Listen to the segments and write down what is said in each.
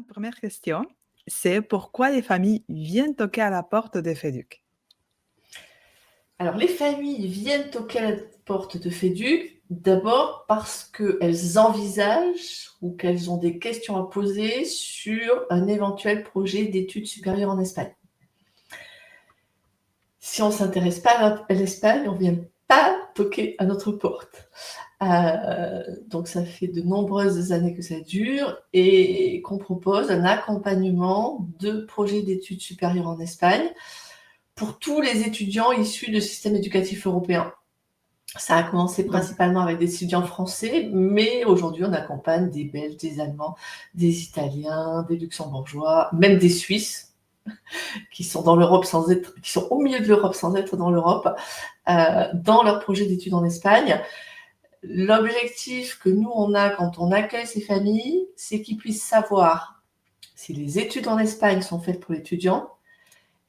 première question, c'est pourquoi les familles viennent toquer à la porte des FEDUC? Alors, les familles viennent toquer à la porte de FEDUC, d'abord parce qu'elles envisagent ou qu'elles ont des questions à poser sur un éventuel projet d'études supérieures en Espagne. Si on ne s'intéresse pas à l'Espagne, on ne vient pas toquer à notre porte. Donc ça fait de nombreuses années que ça dure et qu'on propose un accompagnement de projets d'études supérieures en Espagne pour tous les étudiants issus de systèmes éducatifs européens. Ça a commencé Donc, principalement avec des étudiants français, mais aujourd'hui on accompagne des Belges, des Allemands, des Italiens, des Luxembourgeois, même des Suisses qui sont dans l'Europe sans être, qui sont au milieu de l'Europe sans être dans l'Europe, dans leur projet d'études en Espagne. L'objectif que nous on a quand on accueille ces familles, c'est qu'ils puissent savoir si les études en Espagne sont faites pour l'étudiant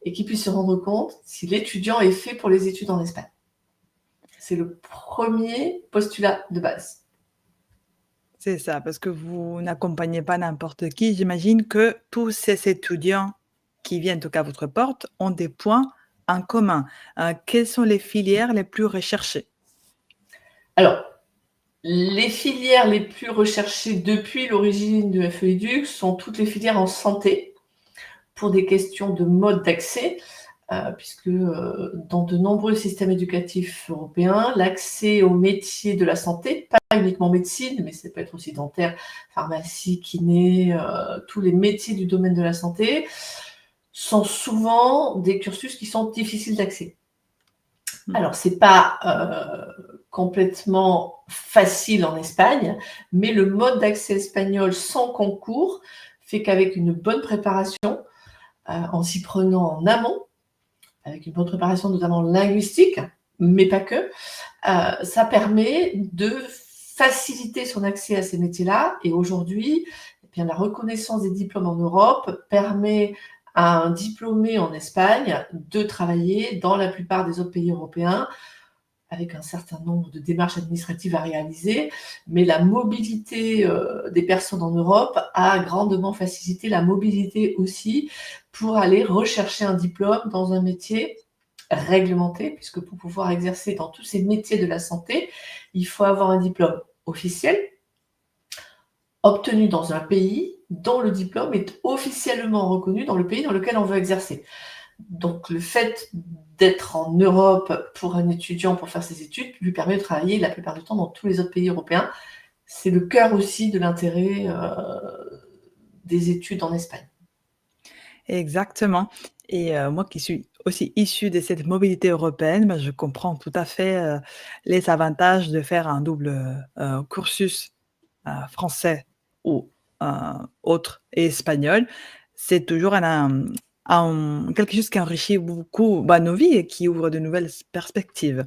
et qu'ils puissent se rendre compte si l'étudiant est fait pour les études en Espagne. C'est le premier postulat de base. c'est ça, parce que vous n'accompagnez pas n'importe qui. J'imagine que tous ces étudiants qui viennent toquer à votre porte ont des points en commun. Quelles sont les filières les plus recherchées? Alors, les filières les plus recherchées depuis l'origine de FEDUC sont toutes les filières en santé pour des questions de mode d'accès, puisque dans de nombreux systèmes éducatifs européens, l'accès aux métiers de la santé, pas uniquement médecine, mais ça peut être aussi dentaire, pharmacie, kiné, tous les métiers du domaine de la santé, sont souvent des cursus qui sont difficiles d'accès. Alors, c'est pas complètement facile en Espagne, mais le mode d'accès espagnol sans concours fait qu'avec une bonne préparation, en s'y prenant en amont, avec une bonne préparation notamment linguistique, mais pas que, ça permet de faciliter son accès à ces métiers-là. Et aujourd'hui, eh bien, la reconnaissance des diplômes en Europe permet à un diplômé en Espagne de travailler dans la plupart des autres pays européens avec un certain nombre de démarches administratives à réaliser, mais la mobilité des personnes en Europe a grandement facilité la mobilité aussi pour aller rechercher un diplôme dans un métier réglementé, puisque pour pouvoir exercer dans tous ces métiers de la santé, il faut avoir un diplôme officiel, obtenu dans un pays dont le diplôme est officiellement reconnu dans le pays dans lequel on veut exercer. Donc le fait d'être en Europe pour un étudiant pour faire ses études lui permet de travailler la plupart du temps dans tous les autres pays européens. C'est le cœur aussi de l'intérêt des études en Espagne. Exactement. Et moi qui suis aussi issue de cette mobilité européenne, bah, je comprends tout à fait, les avantages de faire un double, cursus, français ou, autre et espagnol. C'est toujours quelque chose qui enrichit beaucoup, bah, nos vies et qui ouvre de nouvelles perspectives.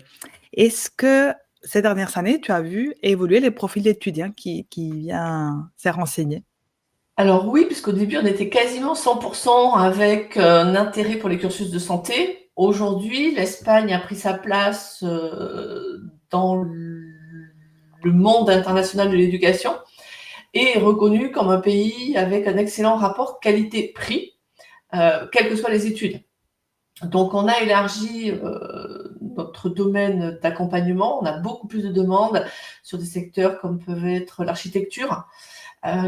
Est-ce que ces dernières années, tu as vu évoluer les profils d'étudiants qui vient se renseigner? Alors oui, puisqu'au début, on était quasiment 100% avec un intérêt pour les cursus de santé. Aujourd'hui, l'Espagne a pris sa place dans le monde international de l'éducation et est reconnue comme un pays avec un excellent rapport qualité-prix, quelles que soient les études. Donc on a élargi notre domaine d'accompagnement, on a beaucoup plus de demandes sur des secteurs comme peuvent être l'architecture,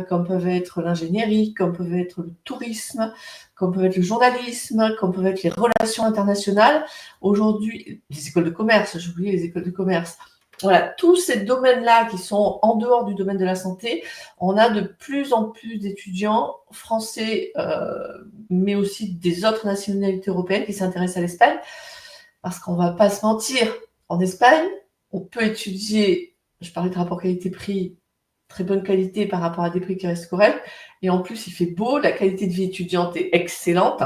comme peuvent être l'ingénierie, comme peuvent être le tourisme, comme peuvent être le journalisme, comme peuvent être les relations internationales. Aujourd'hui, les écoles de commerce, j'ai oublié les écoles de commerce. Voilà, tous ces domaines-là qui sont en dehors du domaine de la santé, on a de plus en plus d'étudiants français, mais aussi des autres nationalités européennes qui s'intéressent à l'Espagne, parce qu'on va pas se mentir, en Espagne, on peut étudier, je parlais de rapport qualité-prix, très bonne qualité par rapport à des prix qui restent corrects. Et en plus, il fait beau, la qualité de vie étudiante est excellente.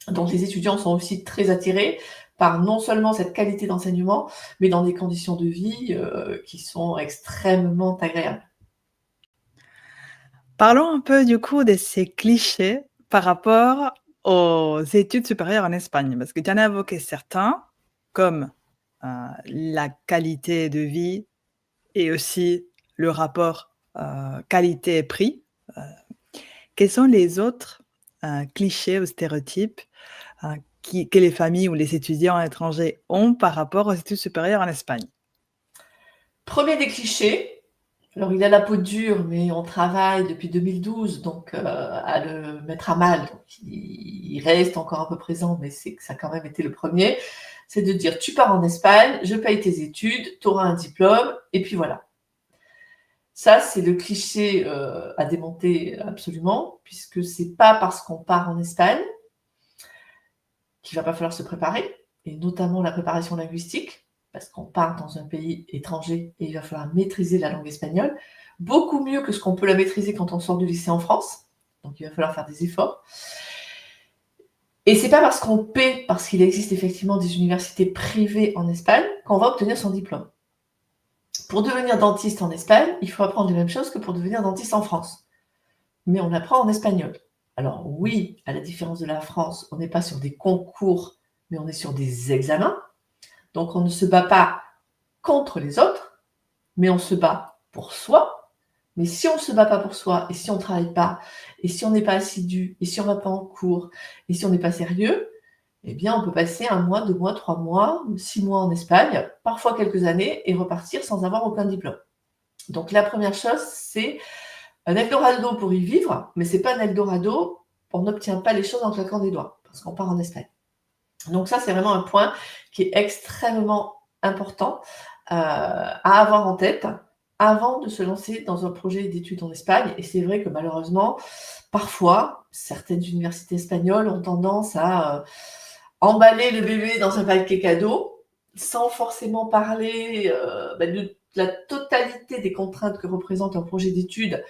Donc les étudiants sont aussi très attirés par non seulement cette qualité d'enseignement, mais dans des conditions de vie qui sont extrêmement agréables. Parlons un peu du coup de ces clichés par rapport aux études supérieures en Espagne, parce que tu en as évoqué certains, comme, la qualité de vie et aussi le rapport, qualité-prix, quels sont les autres, clichés ou stéréotypes, que les familles ou les étudiants étrangers ont par rapport aux études supérieures en Espagne? Premier des clichés, alors il a la peau dure, mais on travaille depuis 2012, donc à le mettre à mal. Donc il reste encore un peu présent, mais c'est que ça a quand même été le premier. C'est de dire, tu pars en Espagne, je paye tes études, tu auras un diplôme, et puis voilà. Ça, c'est le cliché à démonter absolument, puisque c'est pas parce qu'on part en Espagne qu'il va pas falloir se préparer, et notamment la préparation linguistique, parce qu'on part dans un pays étranger et il va falloir maîtriser la langue espagnole, beaucoup mieux que ce qu'on peut la maîtriser quand on sort du lycée en France. Donc il va falloir faire des efforts. Et c'est pas parce qu'on paie, parce qu'il existe effectivement des universités privées en Espagne, qu'on va obtenir son diplôme. Pour devenir dentiste en Espagne, il faut apprendre les mêmes choses que pour devenir dentiste en France. Mais on apprend en espagnol. Alors oui, à la différence de la France, on n'est pas sur des concours, mais on est sur des examens. Donc on ne se bat pas contre les autres, mais on se bat pour soi. Mais si on ne se bat pas pour soi, et si on ne travaille pas, et si on n'est pas assidu, et si on ne va pas en cours, et si on n'est pas sérieux, eh bien on peut passer 1 mois, 2 mois, 3 mois, 6 mois en Espagne, parfois quelques années, et repartir sans avoir aucun diplôme. Donc la première chose, c'est un Eldorado pour y vivre, mais c'est pas un Eldorado, on n'obtient pas les choses en claquant des doigts, parce qu'on part en Espagne. Donc ça, c'est vraiment un point qui est extrêmement important à avoir en tête avant de se lancer dans un projet d'études en Espagne. Et c'est vrai que malheureusement, parfois, certaines universités espagnoles ont tendance à emballer le bébé dans un paquet cadeau, sans forcément parler de la totalité des contraintes que représente un projet d'études.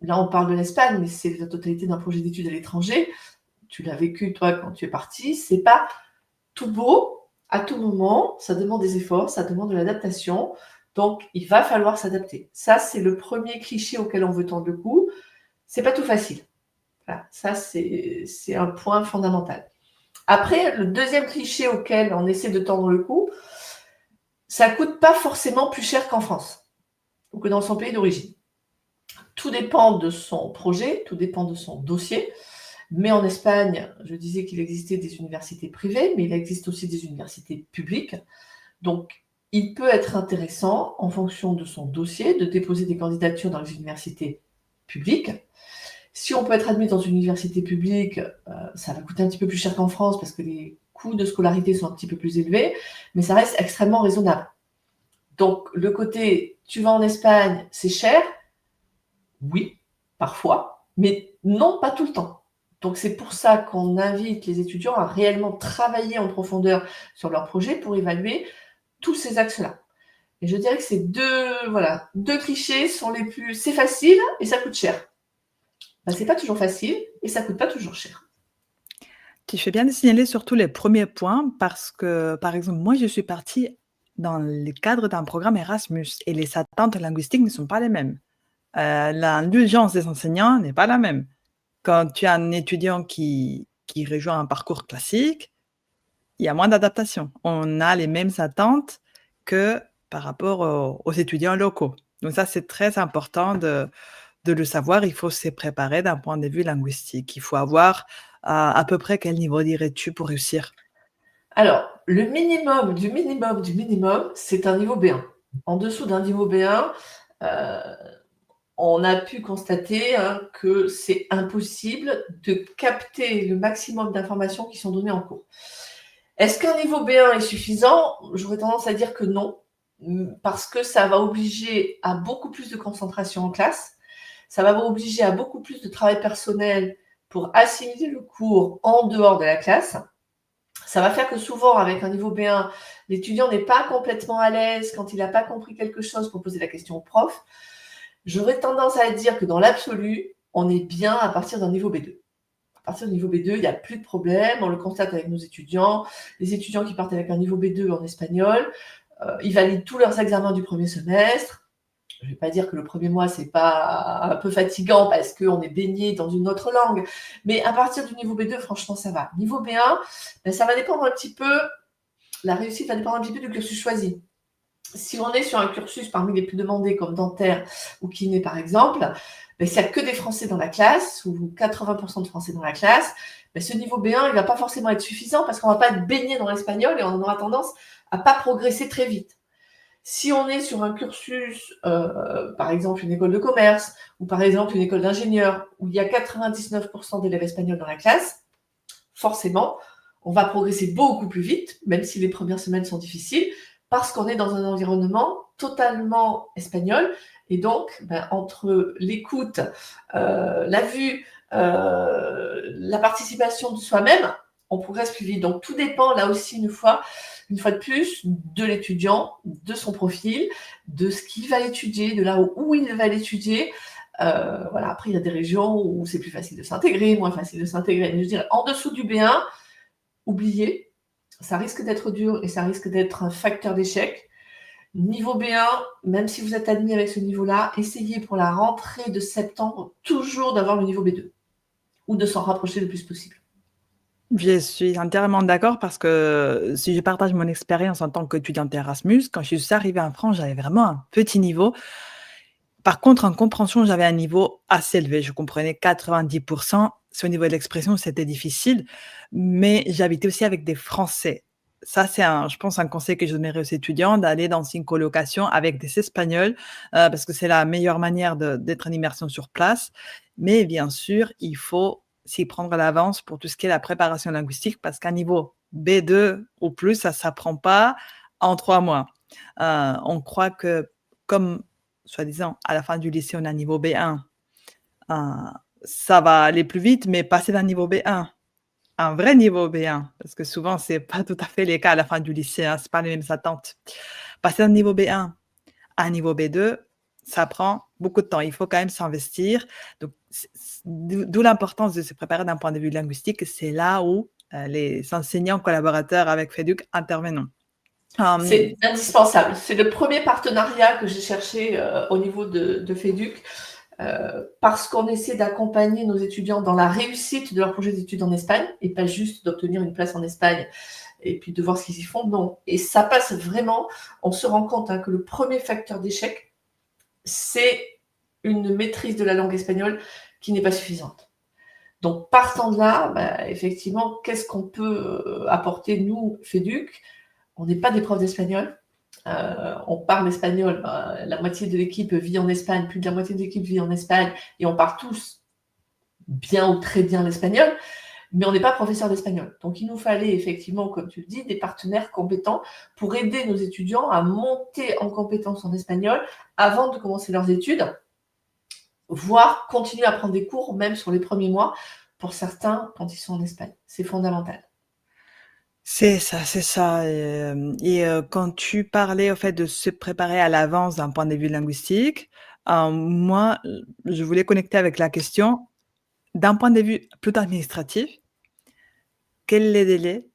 Là, on parle de l'Espagne, mais c'est la totalité d'un projet d'études à l'étranger. Tu l'as vécu, toi, quand tu es parti. C'est pas tout beau à tout moment. Ça demande des efforts, ça demande de l'adaptation. Donc, il va falloir s'adapter. Ça, c'est le premier cliché auquel on veut tendre le coup. C'est pas tout facile. Voilà, ça, c'est un point fondamental. Après, le deuxième cliché auquel on essaie de tendre le coup, ça coûte pas forcément plus cher qu'en France ou que dans son pays d'origine. Tout dépend de son projet, tout dépend de son dossier. Mais en Espagne, je disais qu'il existait des universités privées, mais il existe aussi des universités publiques. Donc, il peut être intéressant, en fonction de son dossier, de déposer des candidatures dans les universités publiques. Si on peut être admis dans une université publique, ça va coûter un petit peu plus cher qu'en France parce que les coûts de scolarité sont un petit peu plus élevés, mais ça reste extrêmement raisonnable. Donc, le côté, tu vas en Espagne, c'est cher, oui, parfois, mais non, pas tout le temps. Donc, c'est pour ça qu'on invite les étudiants à réellement travailler en profondeur sur leur projet pour évaluer tous ces axes-là. Et je dirais que ces deux clichés sont les plus... C'est facile et ça coûte cher. Ben, c'est pas toujours facile et ça coûte pas toujours cher. Tu fais bien de signaler surtout les premiers points parce que, par exemple, moi, je suis partie dans le cadre d'un programme Erasmus et les attentes linguistiques ne sont pas les mêmes. L'indulgence des enseignants n'est pas la même. Quand tu as un étudiant qui rejoint un parcours classique, il y a moins d'adaptation. On a les mêmes attentes que par rapport aux étudiants locaux. Donc ça, c'est très important de le savoir. Il faut se préparer d'un point de vue linguistique. Il faut avoir à peu près quel niveau dirais-tu pour réussir? Alors, le minimum du minimum du minimum, c'est un niveau B1. En dessous d'un niveau B1, on a pu constater que c'est impossible de capter le maximum d'informations qui sont données en cours. Est-ce qu'un niveau B1 est suffisant? J'aurais tendance à dire que non, parce que ça va obliger à beaucoup plus de concentration en classe, ça va vous obliger à beaucoup plus de travail personnel pour assimiler le cours en dehors de la classe. Ça va faire que souvent, avec un niveau B1, l'étudiant n'est pas complètement à l'aise quand il n'a pas compris quelque chose pour poser la question au prof. J'aurais tendance à dire que dans l'absolu, on est bien à partir d'un niveau B2. À partir du niveau B2, il n'y a plus de problème. On le constate avec nos étudiants. Les étudiants qui partent avec un niveau B2 en espagnol, ils valident tous leurs examens du premier semestre. Je ne vais pas dire que le premier mois, c'est pas un peu fatigant parce qu'on est baigné dans une autre langue. Mais à partir du niveau B2, franchement, ça va. Niveau B1, ben, ça va dépendre un petit peu, la réussite va dépendre un petit peu du cursus choisi. Si on est sur un cursus parmi les plus demandés comme dentaire ou kiné par exemple, s'il n'y a que des Français dans la classe ou 80% de Français dans la classe, ce niveau B1 il ne va pas forcément être suffisant parce qu'on ne va pas être baigné dans l'espagnol et on aura tendance à ne pas progresser très vite. Si on est sur un cursus, par exemple une école de commerce ou par exemple une école d'ingénieur où il y a 99% d'élèves espagnols dans la classe, forcément, on va progresser beaucoup plus vite, même si les premières semaines sont difficiles, parce qu'on est dans un environnement totalement espagnol. Et donc, entre l'écoute, la vue, la participation de soi-même, on progresse plus vite. Donc, tout dépend, là aussi, une fois de plus, de l'étudiant, de son profil, de ce qu'il va étudier, de là où il va l'étudier. Voilà. Après, il y a des régions où c'est plus facile de s'intégrer, moins facile de s'intégrer. Mais je dirais, en dessous du B1, oubliez, ça risque d'être dur et ça risque d'être un facteur d'échec. Niveau B1, même si vous êtes admis avec ce niveau-là, essayez pour la rentrée de septembre toujours d'avoir le niveau B2 ou de s'en rapprocher le plus possible. Je suis entièrement d'accord parce que si je partage mon expérience en tant qu'étudiante Erasmus, quand je suis arrivée en France, j'avais vraiment un petit niveau. Par contre, en compréhension, j'avais un niveau assez élevé. Je comprenais 90%. Au niveau de l'expression, c'était difficile, mais j'habitais aussi avec des Français. Ça, c'est je pense, un conseil que je donnerais aux étudiants, d'aller dans une colocation avec des Espagnols, parce que c'est la meilleure manière d'être en immersion sur place. Mais bien sûr, il faut s'y prendre à l'avance pour tout ce qui est la préparation linguistique, parce qu'un niveau B2 ou plus, ça ne s'apprend pas en 3 mois. On croit que comme soi-disant, à la fin du lycée, on a un niveau B1. Ça va aller plus vite, mais passer d'un niveau B1, un vrai niveau B1, parce que souvent, c'est pas tout à fait les cas à la fin du lycée, hein, c'est pas les mêmes attentes. Passer d'un niveau B1 à un niveau B2, ça prend beaucoup de temps. Il faut quand même s'investir. Donc, d'où l'importance de se préparer d'un point de vue linguistique. C'est là où les enseignants collaborateurs avec FEDUC interviennent. C'est indispensable. C'est le premier partenariat que j'ai cherché au niveau de FEDUC parce qu'on essaie d'accompagner nos étudiants dans la réussite de leur projet d'études en Espagne et pas juste d'obtenir une place en Espagne et puis de voir ce qu'ils y font. Non. Et ça passe vraiment, on se rend compte que le premier facteur d'échec, c'est une maîtrise de la langue espagnole qui n'est pas suffisante. Donc, partant de là, effectivement, qu'est-ce qu'on peut apporter, nous, FEDUC? On n'est pas des profs d'espagnol. On parle espagnol. La moitié de l'équipe vit en Espagne, plus de la moitié de l'équipe vit en Espagne, et on parle tous bien ou très bien l'espagnol, mais on n'est pas professeur d'espagnol. Donc, il nous fallait effectivement, comme tu le dis, des partenaires compétents pour aider nos étudiants à monter en compétences en espagnol avant de commencer leurs études, voire continuer à prendre des cours, même sur les premiers mois, pour certains, quand ils sont en Espagne. C'est fondamental. C'est ça et quand tu parlais, au fait, de se préparer à l'avance d'un point de vue linguistique, moi, je voulais connecter avec la question, d'un point de vue plutôt administratif, quel est les délais,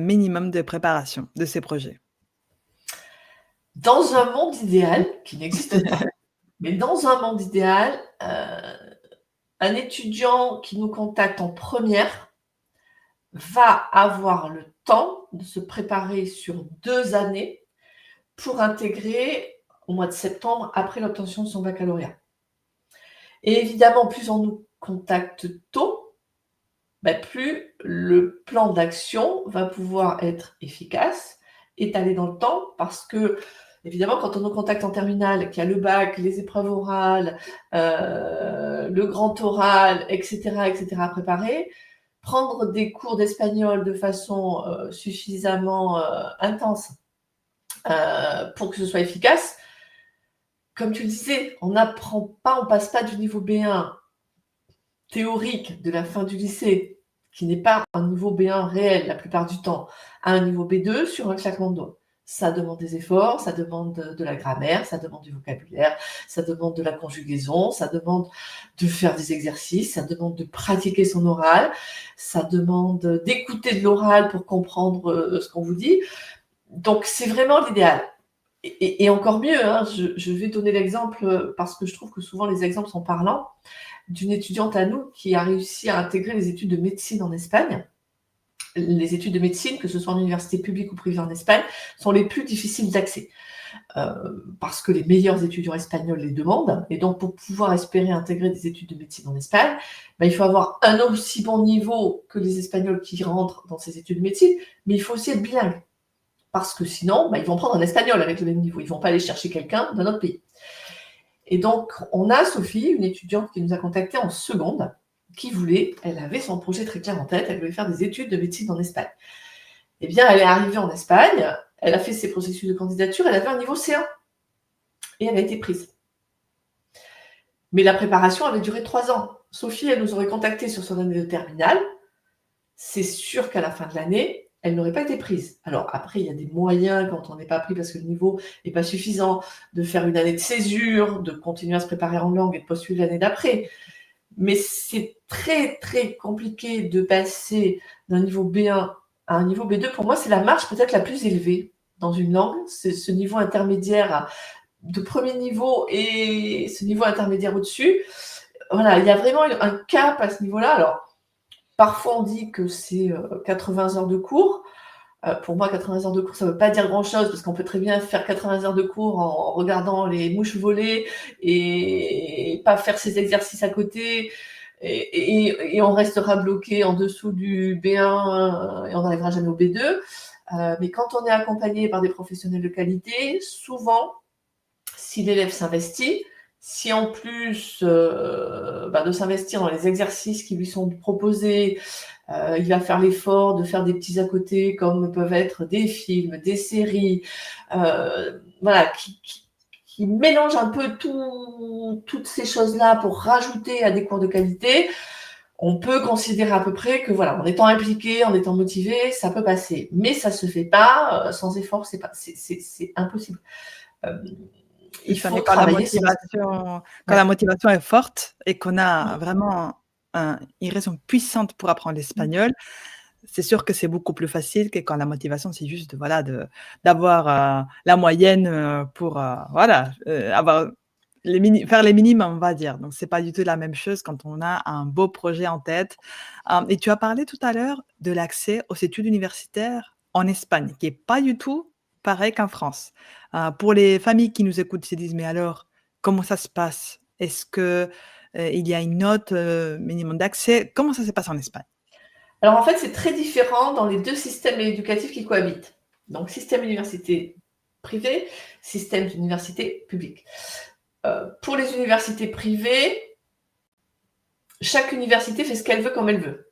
minimum de préparation de ces projets? Dans un monde idéal, qui n'existe pas, mais dans un monde idéal, un étudiant qui nous contacte en première va avoir le temps de se préparer sur 2 années pour intégrer au mois de septembre après l'obtention de son baccalauréat. Et évidemment, plus on nous contacte tôt, plus le plan d'action va pouvoir être efficace, étalé dans le temps, parce que évidemment, quand on nous contacte en terminale, qu'il y a le bac, les épreuves orales, le grand oral, etc., à préparer, prendre des cours d'espagnol de façon suffisamment intense pour que ce soit efficace, comme tu le disais, on n'apprend pas, on passe pas du niveau B1 théorique de la fin du lycée, qui n'est pas un niveau B1 réel la plupart du temps, à un niveau B2 sur un claquement de doigts. Ça demande des efforts, ça demande de la grammaire, ça demande du vocabulaire, ça demande de la conjugaison, ça demande de faire des exercices, ça demande de pratiquer son oral, ça demande d'écouter de l'oral pour comprendre ce qu'on vous dit. Donc, c'est vraiment l'idéal. Et encore mieux, je vais donner l'exemple parce que je trouve que souvent les exemples sont parlants, d'une étudiante à nous qui a réussi à intégrer les études de médecine en Espagne les études de médecine, que ce soit en université publique ou privée en Espagne, sont les plus difficiles d'accès. Parce que les meilleurs étudiants espagnols les demandent. Et donc, pour pouvoir espérer intégrer des études de médecine en Espagne, il faut avoir un aussi bon niveau que les Espagnols qui rentrent dans ces études de médecine, mais il faut aussi être bilingue. Parce que sinon, ils vont prendre un espagnol avec le même niveau. Ils ne vont pas aller chercher quelqu'un d'un autre pays. Et donc, on a Sophie, une étudiante qui nous a contactés en seconde, qui voulait, elle avait son projet très clair en tête, elle voulait faire des études de médecine en Espagne. Eh bien, elle est arrivée en Espagne, elle a fait ses processus de candidature, elle avait un niveau C1 et elle a été prise. Mais la préparation avait duré 3 ans. Sophie, elle nous aurait contacté sur son année de terminale. C'est sûr qu'à la fin de l'année, elle n'aurait pas été prise. Alors après, il y a des moyens quand on n'est pas pris parce que le niveau n'est pas suffisant, de faire une année de césure, de continuer à se préparer en langue et de postuler l'année d'après. Mais c'est très, très compliqué de passer d'un niveau B1 à un niveau B2. Pour moi, c'est la marche peut-être la plus élevée dans une langue. C'est ce niveau intermédiaire de premier niveau et ce niveau intermédiaire au-dessus. Voilà, il y a vraiment un cap à ce niveau-là. Alors, parfois, on dit que c'est 80 heures de cours. Pour moi, 80 heures de cours, ça ne veut pas dire grand-chose, parce qu'on peut très bien faire 80 heures de cours en regardant les mouches voler et pas faire ses exercices à côté, et on restera bloqué en dessous du B1 et on n'arrivera jamais au B2. Mais quand on est accompagné par des professionnels de qualité, souvent, si l'élève s'investit, si en plus de s'investir dans les exercices qui lui sont proposés, il va faire l'effort de faire des petits à côté comme peuvent être des films, des séries, qui mélangent un peu toutes ces choses-là pour rajouter à des cours de qualité, on peut considérer à peu près que en étant impliqué, en étant motivé, ça peut passer. Mais ça ne se fait pas sans effort, c'est impossible. Il faut quand travailler. La motivation est forte et qu'on a vraiment une raison puissante pour apprendre l'espagnol, c'est sûr que c'est beaucoup plus facile que quand la motivation, c'est juste d'avoir la moyenne pour avoir faire les minimums, on va dire. Donc, c'est pas du tout la même chose quand on a un beau projet en tête. Et tu as parlé tout à l'heure de l'accès aux études universitaires en Espagne, qui est pas du tout pareil qu'en France. Pour les familles qui nous écoutent, se disent: «Mais alors, comment ça se passe? Est-ce que, il y a une note, minimum d'accès?» Comment ça se passe en Espagne? Alors en fait, c'est très différent dans les 2 systèmes éducatifs qui cohabitent. Donc système université privée, système d'université publique. Pour les universités privées, chaque université fait ce qu'elle veut comme elle veut.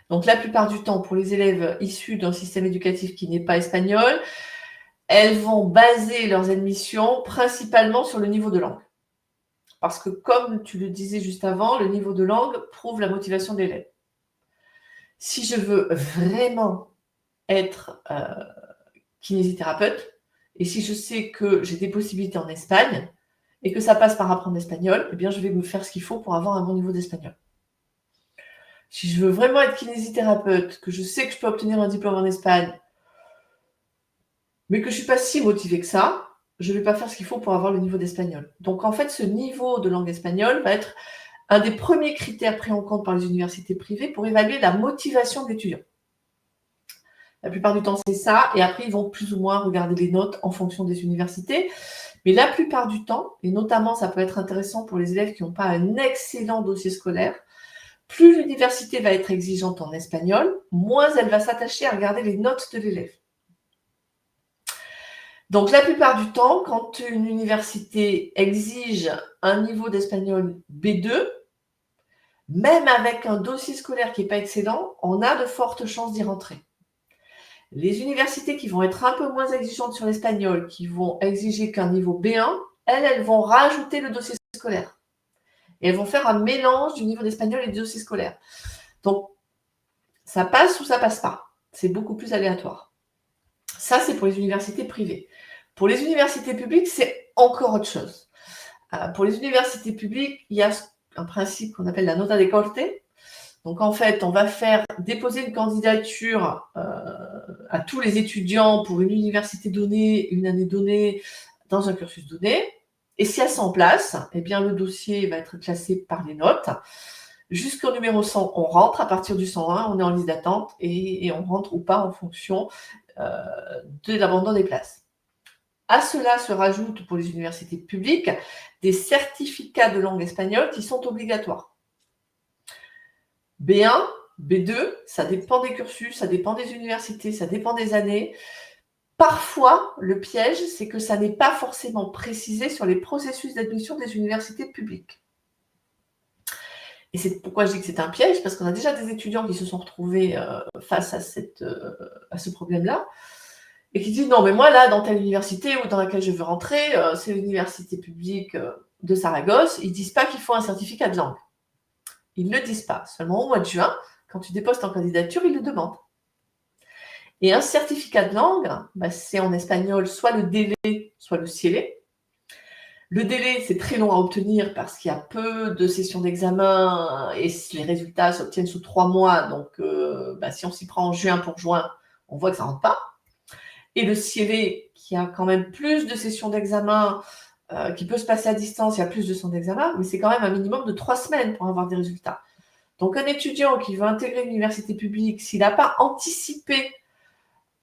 Donc la plupart du temps, pour les élèves issus d'un système éducatif qui n'est pas espagnol, elles vont baser leurs admissions principalement sur le niveau de langue. Parce que comme tu le disais juste avant, le niveau de langue prouve la motivation de l'élève. Si je veux vraiment être kinésithérapeute, et si je sais que j'ai des possibilités en Espagne, et que ça passe par apprendre l'espagnol, eh bien, je vais me faire ce qu'il faut pour avoir un bon niveau d'espagnol. Si je veux vraiment être kinésithérapeute, que je sais que je peux obtenir un diplôme en Espagne, mais que je ne suis pas si motivée que ça, je ne vais pas faire ce qu'il faut pour avoir le niveau d'espagnol. Donc, en fait, ce niveau de langue espagnole va être un des premiers critères pris en compte par les universités privées pour évaluer la motivation de l'étudiant. La plupart du temps, c'est ça. Et après, ils vont plus ou moins regarder les notes en fonction des universités. Mais la plupart du temps, et notamment, ça peut être intéressant pour les élèves qui n'ont pas un excellent dossier scolaire, plus l'université va être exigeante en espagnol, moins elle va s'attacher à regarder les notes de l'élève. Donc, la plupart du temps, quand une université exige un niveau d'espagnol B2, même avec un dossier scolaire qui n'est pas excellent, on a de fortes chances d'y rentrer. Les universités qui vont être un peu moins exigeantes sur l'espagnol, qui vont exiger qu'un niveau B1, elles vont rajouter le dossier scolaire. Et elles vont faire un mélange du niveau d'espagnol et du dossier scolaire. Donc, ça passe ou ça passe pas. C'est beaucoup plus aléatoire. Ça, c'est pour les universités privées. Pour les universités publiques, c'est encore autre chose. Pour les universités publiques, il y a un principe qu'on appelle la nota de corte. Donc, en fait, on va faire déposer une candidature à tous les étudiants pour une université donnée, une année donnée, dans un cursus donné. Et si elles sont en place, eh bien, le dossier va être classé par les notes Jusqu'au numéro 100, on rentre. À partir du 101, on est en liste d'attente et on rentre ou pas en fonction de l'abandon des places. À cela se rajoutent pour les universités publiques des certificats de langue espagnole qui sont obligatoires. B1, B2, ça dépend des cursus, ça dépend des universités, ça dépend des années. Parfois, le piège, c'est que ça n'est pas forcément précisé sur les processus d'admission des universités publiques. Et c'est pourquoi je dis que c'est un piège, parce qu'on a déjà des étudiants qui se sont retrouvés face à ce problème-là, et qui disent non, mais moi, là, dans telle université ou dans laquelle je veux rentrer, c'est l'université publique de Saragosse, ils ne disent pas qu'il faut un certificat de langue. Ils ne le disent pas. Seulement au mois de juin, quand tu déposes en candidature, ils le demandent. Et un certificat de langue, c'est en espagnol soit le délai, soit le cielé. Le délai, c'est très long à obtenir parce qu'il y a peu de sessions d'examen et les résultats s'obtiennent sous 3 mois. Donc, si on s'y prend en juin pour juin, on voit que ça ne rentre pas. Et le cielé, qui a quand même plus de sessions d'examen, qui peut se passer à distance, il y a plus de sessions d'examen, mais c'est quand même un minimum de 3 semaines pour avoir des résultats. Donc, un étudiant qui veut intégrer une université publique, s'il n'a pas anticipé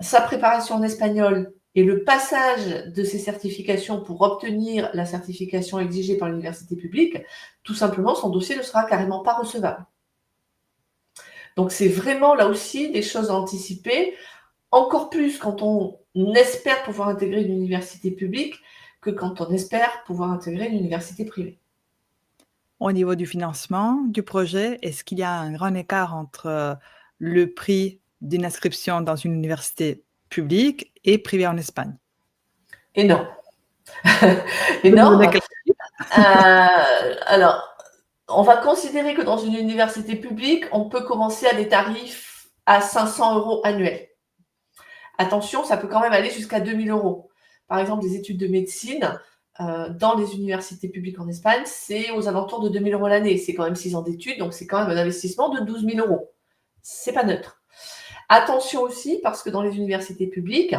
sa préparation en espagnol et le passage de ces certifications pour obtenir la certification exigée par l'université publique, tout simplement, son dossier ne sera carrément pas recevable. Donc, c'est vraiment là aussi des choses à anticiper, encore plus quand on espère pouvoir intégrer une université publique que quand on espère pouvoir intégrer une université privée. Au niveau du financement du projet, est-ce qu'il y a un grand écart entre le prix d'une inscription dans une université publique et privée en Espagne? Énorme. Énorme. Alors, on va considérer que dans une université publique, on peut commencer à des tarifs à 500 € annuels. Attention, ça peut quand même aller jusqu'à 2000 €. Par exemple, des études de médecine dans les universités publiques en Espagne, c'est aux alentours de 2000 € l'année. C'est quand même 6 ans d'études, donc c'est quand même un investissement de 12 000 €. C'est pas neutre. Attention aussi, parce que dans les universités publiques,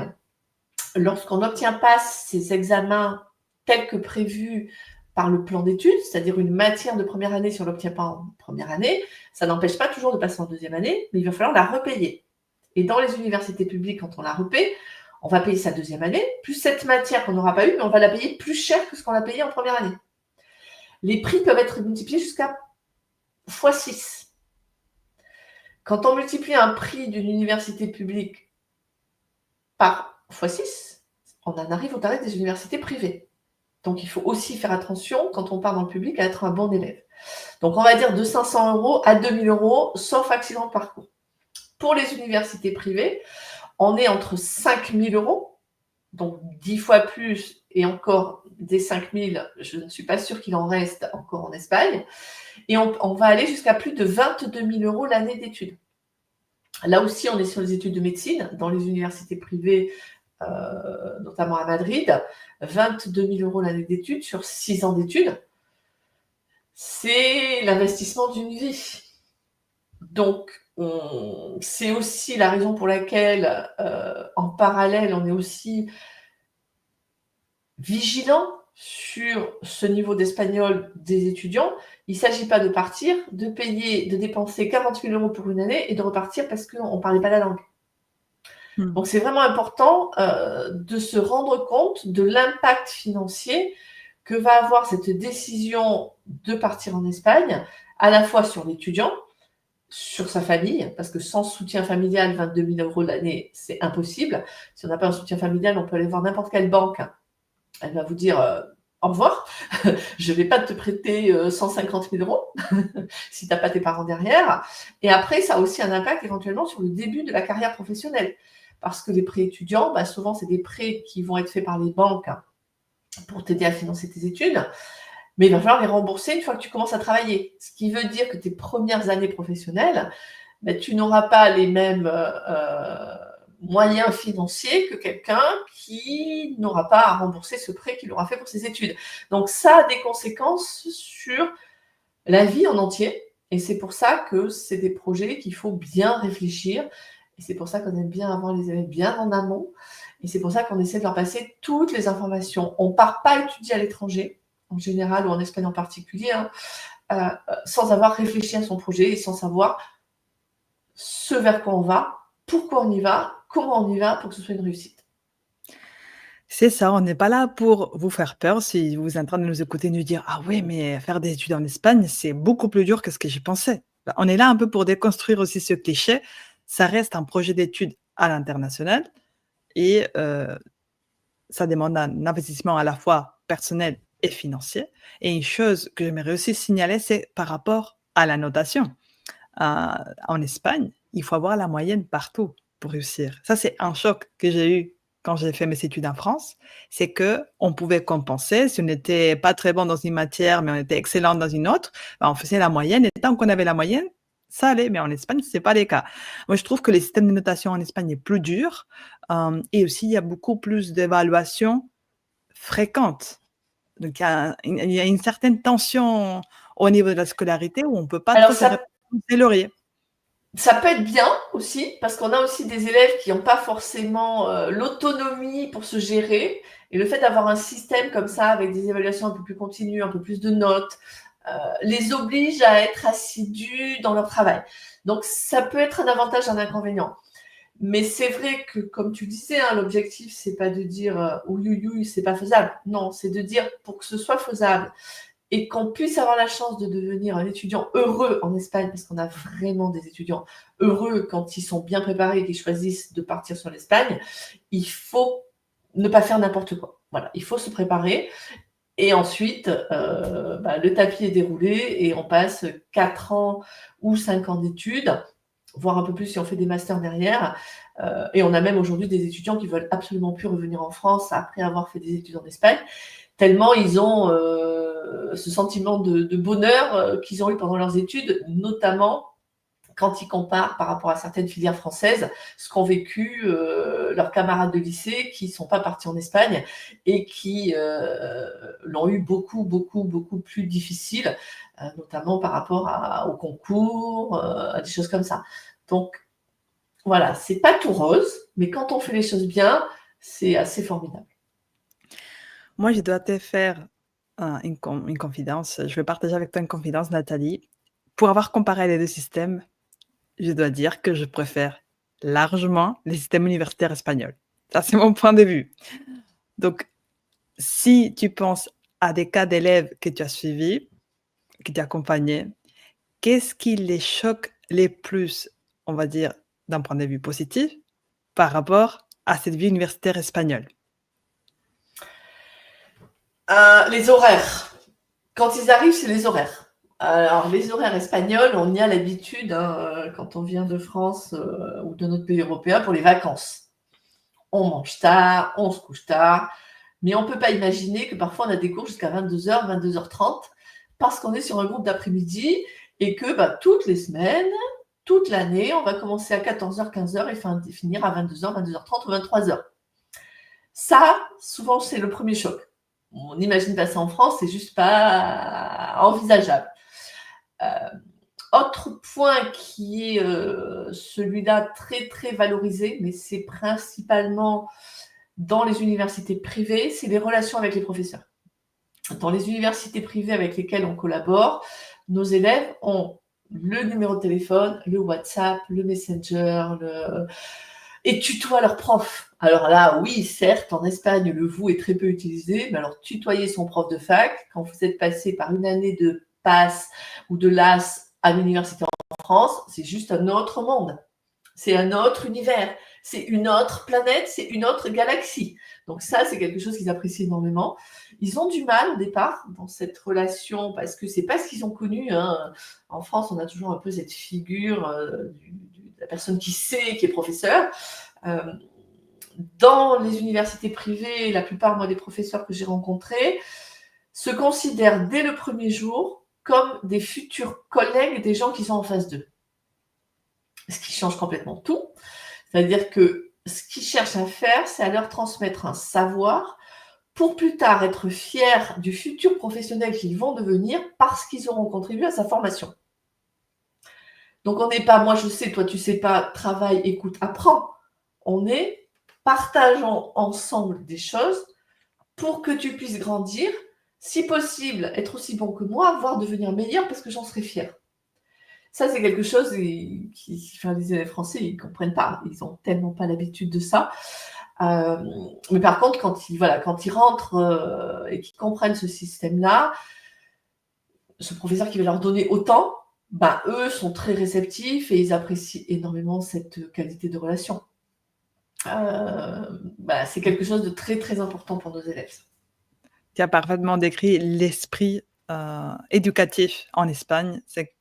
lorsqu'on n'obtient pas ces examens tels que prévus par le plan d'études, c'est-à-dire une matière de première année, si on ne l'obtient pas en première année, ça n'empêche pas toujours de passer en deuxième année, mais il va falloir la repayer. Et dans les universités publiques, quand on la repaie, on va payer sa deuxième année, plus cette matière qu'on n'aura pas eue, mais on va la payer plus cher que ce qu'on a payé en première année. Les prix peuvent être multipliés jusqu'à x6. Quand on multiplie un prix d'une université publique par x6, on en arrive au tarif des universités privées. Donc, il faut aussi faire attention, quand on part dans le public, à être un bon élève. Donc, on va dire de 500 € à 2000 €, sauf accident de parcours. Pour les universités privées, on est entre 5000 €, donc 10 fois plus, et encore des 5000, je ne suis pas sûre qu'il en reste encore en Espagne, et on va aller jusqu'à plus de 22 000 € l'année d'études. Là aussi, on est sur les études de médecine, dans les universités privées, notamment à Madrid, 22 000 € l'année d'études sur 6 ans d'études. C'est l'investissement d'une vie. Donc, c'est aussi la raison pour laquelle, en parallèle, on est aussi vigilant sur ce niveau d'espagnol des étudiants. Il ne s'agit pas de partir, de payer, de dépenser 40 000 € pour une année et de repartir parce qu'on ne parlait pas la langue. Donc, c'est vraiment important de se rendre compte de l'impact financier que va avoir cette décision de partir en Espagne, à la fois sur l'étudiant, sur sa famille, parce que sans soutien familial, 22 000 € l'année, c'est impossible. Si on n'a pas un soutien familial, on peut aller voir n'importe quelle banque. Elle va vous dire au revoir, je ne vais pas te prêter 150 000 € si tu n'as pas tes parents derrière. Et après, ça a aussi un impact éventuellement sur le début de la carrière professionnelle. Parce que les prêts étudiants, souvent, c'est des prêts qui vont être faits par les banques pour t'aider à financer tes études. Mais il va falloir les rembourser une fois que tu commences à travailler. Ce qui veut dire que tes premières années professionnelles, tu n'auras pas les mêmes moyens financiers que quelqu'un qui n'aura pas à rembourser ce prêt qu'il aura fait pour ses études. Donc, ça a des conséquences sur la vie en entier. Et c'est pour ça que c'est des projets qu'il faut bien réfléchir. Et c'est pour ça qu'on aime bien avoir les élèves bien en amont. Et c'est pour ça qu'on essaie de leur passer toutes les informations. On ne part pas étudier à l'étranger, en général, ou en Espagne en particulier, sans avoir réfléchi à son projet et sans savoir ce vers quoi on va, pourquoi on y va, comment on y va pour que ce soit une réussite. C'est ça, on n'est pas là pour vous faire peur si vous êtes en train de nous écouter nous dire: «Ah ouais, mais faire des études en Espagne, c'est beaucoup plus dur que ce que j'y pensais». Bah, on est là un peu pour déconstruire aussi ce cliché. Ça reste un projet d'études à l'international et ça demande un investissement à la fois personnel et financier et une chose que j'aimerais aussi signaler, c'est par rapport à la notation. En Espagne, il faut avoir la moyenne partout pour réussir. Ça, c'est un choc que j'ai eu quand j'ai fait mes études en France. C'est que on pouvait compenser. Si on n'était pas très bon dans une matière, mais on était excellent dans une autre, bah, on faisait la moyenne et tant qu'on avait la moyenne, ça allait. Mais en Espagne, c'est pas le cas. Moi, je trouve que le système de notation en Espagne est plus dur, et aussi il y a beaucoup plus d'évaluations fréquentes. Donc il y a une certaine tension au niveau de la scolarité où on peut pas Alors trop se reposer ses lauriers. ça peut être bien aussi, parce qu'on a aussi des élèves qui n'ont pas forcément l'autonomie pour se gérer. Et le fait d'avoir un système comme ça, avec des évaluations un peu plus continues, un peu plus de notes, les oblige à être assidus dans leur travail. Donc ça peut être un avantage, un inconvénient. Mais c'est vrai que, comme tu disais, hein, l'objectif, c'est pas de dire ouïouïouï, c'est pas faisable. Non, c'est de dire pour que ce soit faisable et qu'on puisse avoir la chance de devenir un étudiant heureux en Espagne, parce qu'on a vraiment des étudiants heureux quand ils sont bien préparés et qu'ils choisissent de partir sur l'Espagne, il faut ne pas faire n'importe quoi. Voilà, il faut se préparer. Et ensuite, le tapis est déroulé et on passe 4 ans ou 5 ans d'études, voire un peu plus si on fait des masters derrière. Et on a même aujourd'hui des étudiants qui veulent absolument plus revenir en France après avoir fait des études en Espagne, tellement ils ont ce sentiment de bonheur qu'ils ont eu pendant leurs études, notamment quand ils comparent par rapport à certaines filières françaises ce qu'ont vécu leurs camarades de lycée qui ne sont pas partis en Espagne et qui l'ont eu beaucoup, beaucoup, beaucoup plus difficile, notamment par rapport au concours, à des choses comme ça. Donc voilà, c'est pas tout rose, mais quand on fait les choses bien, c'est assez formidable. Moi, je dois te faire une confidence. Je vais partager avec toi une confidence, Nathalie. Pour avoir comparé les 2 systèmes, je dois dire que je préfère largement les systèmes universitaires espagnols. Ça, c'est mon point de vue. Donc, si tu penses à des cas d'élèves que tu as suivis, que tu as accompagnés, qu'est-ce qui les choque les plus, on va dire, d'un point de vue positif, par rapport à cette vie universitaire espagnole? Les horaires. Quand ils arrivent, c'est les horaires. Alors, les horaires espagnols, on y a l'habitude, hein, quand on vient de France ou de notre pays européen pour les vacances. On mange tard, on se couche tard, mais on ne peut pas imaginer que parfois on a des cours jusqu'à 22h, 22h30, parce qu'on est sur un groupe d'après-midi et que toutes les semaines, toute l'année, on va commencer à 14h, 15h et finir à 22h, 22h30 ou 23h. Ça, souvent, c'est le premier choc. On n'imagine pas ça en France, c'est juste pas envisageable. Autre point qui est celui-là très très valorisé, mais c'est principalement dans les universités privées, c'est les relations avec les professeurs. Dans les universités privées avec lesquelles on collabore, nos élèves ont le numéro de téléphone, le WhatsApp, le Messenger, et tutoient leurs profs. Alors là, oui, certes, en Espagne, le vous est très peu utilisé, mais alors tutoyer son prof de fac, quand vous êtes passé par une année de passe ou de LAS à l'université en France, c'est juste un autre monde. C'est un autre univers. C'est une autre planète, c'est une autre galaxie. Donc ça, c'est quelque chose qu'ils apprécient énormément. Ils ont du mal au départ dans cette relation parce que c'est pas ce qu'ils ont connu, hein. En France, on a toujours un peu cette figure de la personne qui sait, qui est professeur. Dans les universités privées, la plupart, moi, des professeurs que j'ai rencontrés se considèrent dès le premier jour comme des futurs collègues des gens qui sont en face d'eux. Ce qui change complètement tout. C'est-à-dire que ce qu'ils cherchent à faire, c'est à leur transmettre un savoir pour plus tard être fiers du futur professionnel qu'ils vont devenir parce qu'ils auront contribué à sa formation. Donc on n'est pas moi je sais, toi tu sais pas, travaille, écoute, apprends. On est partageons ensemble des choses pour que tu puisses grandir, si possible, être aussi bon que moi, voire devenir meilleur parce que j'en serais fière. Ça, c'est quelque chose les élèves français, ils comprennent pas. Ils ont tellement pas l'habitude de ça. Mais par contre, quand ils rentrent et qu'ils comprennent ce système-là, ce professeur qui va leur donner autant, eux sont très réceptifs et ils apprécient énormément cette qualité de relation. C'est quelque chose de très, très important pour nos élèves. Tu as parfaitement décrit l'esprit éducatif en Espagne. C'est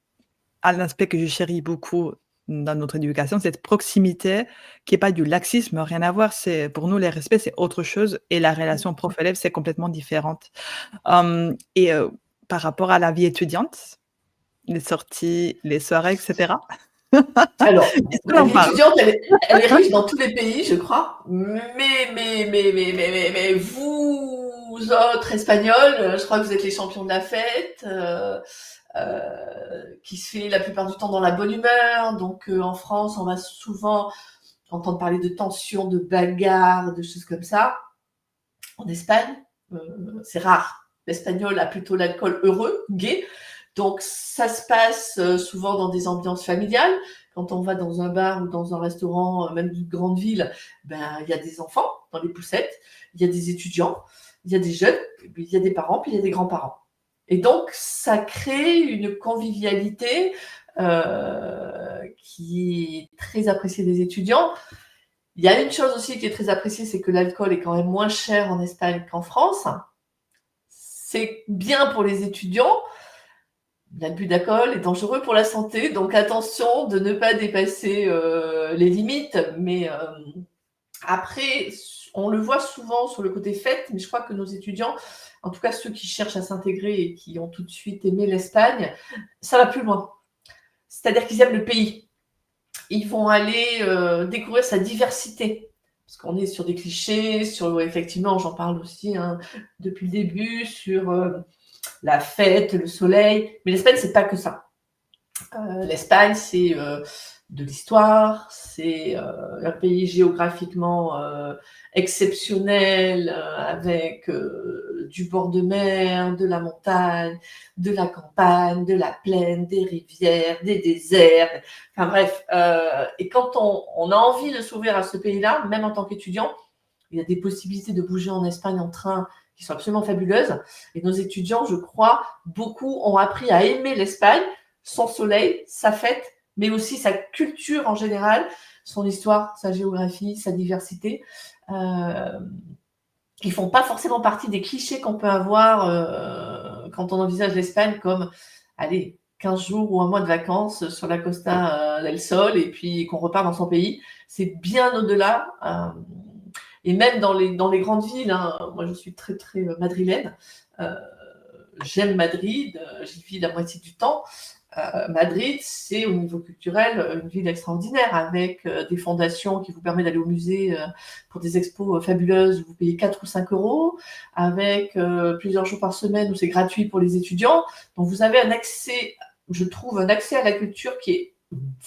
un aspect que je chéris beaucoup dans notre éducation, cette proximité qui est pas du laxisme, rien à voir. C'est pour nous, les respects, c'est autre chose et la relation prof-élève, c'est complètement différente. Et par rapport à la vie étudiante, les sorties, les soirées, et cetera? Alors, Est-ce que la l'on vie parle? étudiante, elle est riche dans tous les pays, je crois. Mais vous autres Espagnols, je crois que vous êtes les champions de la fête, qui se fait la plupart du temps dans la bonne humeur. Donc, en France, on va souvent entendre parler de tensions, de bagarres, de choses comme ça. En Espagne, c'est rare. L'Espagnol a plutôt l'alcool heureux, gai. Donc, ça se passe souvent dans des ambiances familiales. Quand on va dans un bar ou dans un restaurant, même d'une grande ville, il y a des enfants dans les poussettes, il y a des étudiants, il y a des jeunes, il y a des parents, puis il y a des grands-parents. Et donc, ça crée une convivialité qui est très appréciée des étudiants. Il y a une chose aussi qui est très appréciée, c'est que l'alcool est quand même moins cher en Espagne qu'en France. C'est bien pour les étudiants. L'abus d'alcool est dangereux pour la santé, donc attention de ne pas dépasser les limites. Mais après, on le voit souvent sur le côté fête, mais je crois que nos étudiants, en tout cas ceux qui cherchent à s'intégrer et qui ont tout de suite aimé l'Espagne, ça va plus loin. C'est-à-dire qu'ils aiment le pays. Ils vont aller découvrir sa diversité. Parce qu'on est sur des clichés, effectivement, j'en parle aussi depuis le début, sur la fête, le soleil. Mais l'Espagne, c'est pas que ça. L'Espagne, c'est de l'histoire, c'est un pays géographiquement exceptionnel, avec du bord de mer, de la montagne, de la campagne, de la plaine, des rivières, des déserts, enfin bref. Et quand on a envie de s'ouvrir à ce pays-là, même en tant qu'étudiant, il y a des possibilités de bouger en Espagne en train qui sont absolument fabuleuses. Et nos étudiants, je crois, beaucoup ont appris à aimer l'Espagne, son soleil, sa fête, mais aussi sa culture en général, son histoire, sa géographie, sa diversité. Ils font pas forcément partie des clichés qu'on peut avoir quand on envisage l'Espagne comme, allez, 15 jours ou un mois de vacances sur la Costa del Sol et puis qu'on repart dans son pays. C'est bien au-delà. Et même dans les grandes villes, moi je suis très très madrilène, j'aime Madrid, j'y vis la moitié du temps. Madrid, c'est au niveau culturel une ville extraordinaire avec des fondations qui vous permettent d'aller au musée pour des expos fabuleuses où vous payez 4 ou 5 euros, avec plusieurs jours par semaine où c'est gratuit pour les étudiants. Donc vous avez un accès à la culture qui est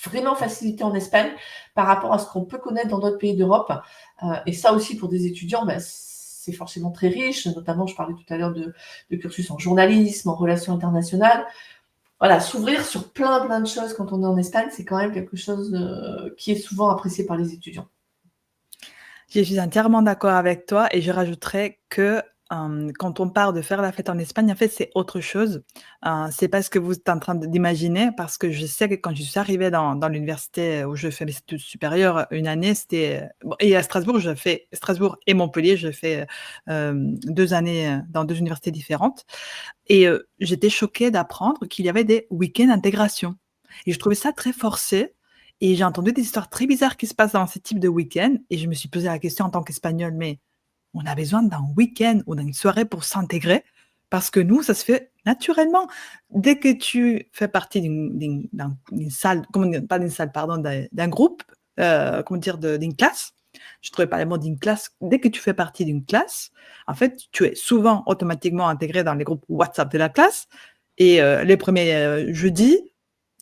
vraiment facilité en Espagne par rapport à ce qu'on peut connaître dans d'autres pays d'Europe. Et ça aussi, pour des étudiants, c'est forcément très riche. Notamment, je parlais tout à l'heure de cursus en journalisme, en relations internationales. Voilà, s'ouvrir sur plein de choses quand on est en Espagne, c'est quand même quelque chose qui est souvent apprécié par les étudiants. Je suis entièrement d'accord avec toi et je rajouterais que, quand on parle de faire la fête en Espagne, en fait, c'est autre chose. C'est pas ce que vous êtes en train d'imaginer parce que je sais que quand je suis arrivée dans l'université où je fais mes études supérieures, une année, c'était, bon, et à Strasbourg, je fais Strasbourg et Montpellier, je fais 2 années, dans 2 universités différentes et j'étais choquée d'apprendre qu'il y avait des week-ends intégration et je trouvais ça très forcé et j'ai entendu des histoires très bizarres qui se passent dans ce type de week-end et je me suis posé la question en tant qu'Espagnole: «Mais on a besoin d'un week-end ou d'une soirée pour s'intégrer?» parce que nous, ça se fait naturellement. Dès que tu fais partie d'une salle, comment dire? Pas d'une salle, pardon, d'un groupe, comment dire? D'une classe. Je trouvais pas le mot d'une classe. Dès que tu fais partie d'une classe, en fait, tu es souvent automatiquement intégré dans les groupes WhatsApp de la classe et les premiers jeudis,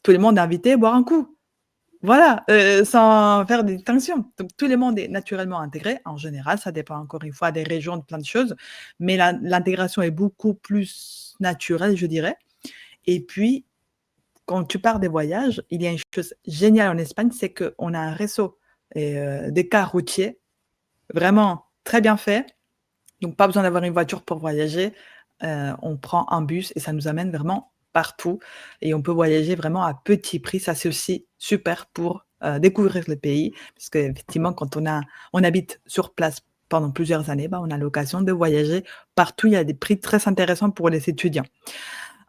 tout le monde est invité à boire un coup. Voilà, sans faire des distinctions. Donc tout le monde est naturellement intégré. En général, ça dépend encore une fois des régions, de plein de choses, mais l'intégration est beaucoup plus naturelle, je dirais. Et puis, quand tu pars des voyages, il y a une chose géniale en Espagne, c'est qu'on a un réseau des cars routiers vraiment très bien fait. Donc pas besoin d'avoir une voiture pour voyager. On prend un bus et ça nous amène vraiment partout et on peut voyager vraiment à petit prix. Ça, c'est aussi super pour, découvrir le pays parce qu'effectivement, quand on habite sur place pendant plusieurs années, bah, on a l'occasion de voyager partout. Il y a des prix très intéressants pour les étudiants.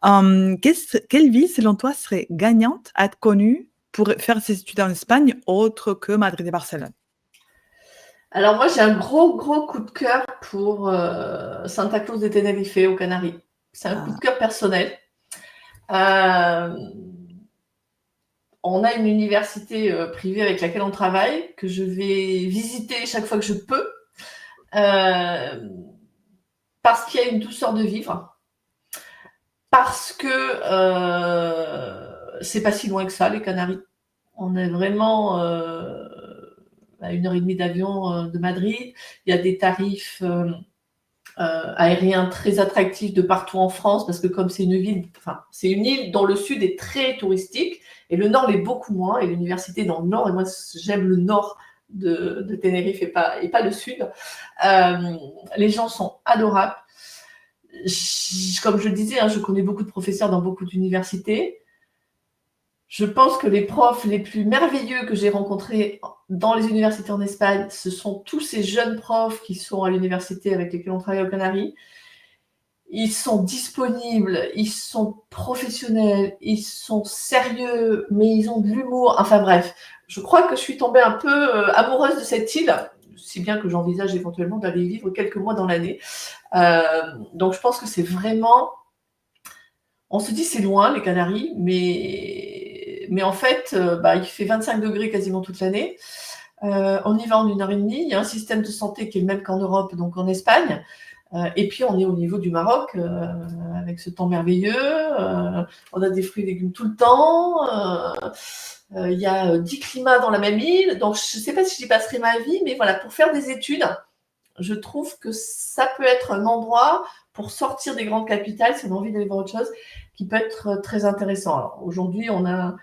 Quelle ville, selon toi, serait gagnante à être connue pour faire ses études en Espagne autre que Madrid et Barcelone? Alors moi, j'ai un gros, gros coup de cœur pour Santa Cruz de Tenerife, aux Canaries. C'est un coup de Ah, cœur personnel. Euh, on a une université privée avec laquelle on travaille, que je vais visiter chaque fois que je peux, parce qu'il y a une douceur de vivre, parce que c'est pas si loin que ça, les Canaries. On est vraiment à 1h30 d'avion de Madrid. Il y a des tarifs aériens très attractifs de partout en France, parce que comme c'est une ville, enfin, c'est une île dont le sud est très touristique et le nord l'est beaucoup moins, et l'université est dans le nord, et moi j'aime le nord de Tenerife et pas le sud. Les gens sont adorables. Comme je le disais, hein, je connais beaucoup de professeurs dans beaucoup d'universités. Je pense que les profs les plus merveilleux que j'ai rencontrés dans les universités en Espagne, ce sont tous ces jeunes profs qui sont à l'université avec lesquels on travaille aux Canaries. Ils sont disponibles, ils sont professionnels, ils sont sérieux, mais ils ont de l'humour. Enfin bref, je crois que je suis tombée un peu amoureuse de cette île, si bien que j'envisage éventuellement d'aller y vivre quelques mois dans l'année. Donc je pense que c'est vraiment... On se dit c'est loin, les Canaries, mais en fait, il fait 25 degrés quasiment toute l'année. On y va en 1h30. Il y a un système de santé qui est le même qu'en Europe, donc en Espagne. Et puis, on est au niveau du Maroc, avec ce temps merveilleux. On a des fruits et légumes tout le temps. Il y a 10 climats dans la même île. Donc, je ne sais pas si j'y passerai ma vie, mais voilà, pour faire des études, je trouve que ça peut être un endroit pour sortir des grandes capitales, si on a envie d'aller voir autre chose, qui peut être très intéressant. Alors, aujourd'hui, on a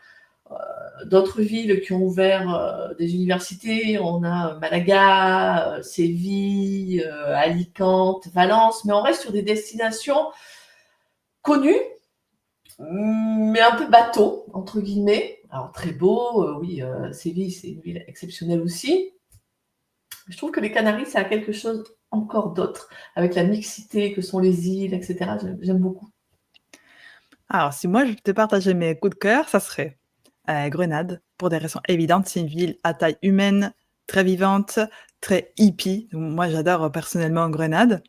d'autres villes qui ont ouvert des universités. On a Malaga, Séville, Alicante, Valence, mais on reste sur des destinations connues, mais un peu bateau, entre guillemets. Alors, très beau, oui, Séville, c'est une ville exceptionnelle aussi. Je trouve que les Canaries, ça a quelque chose encore d'autre, avec la mixité que sont les îles, etc. J'aime beaucoup. alors si moi je devais partager mes coups de cœur, ça serait, Grenade, pour des raisons évidentes. C'est une ville à taille humaine, très vivante, très hippie. Donc moi j'adore, personnellement Grenade.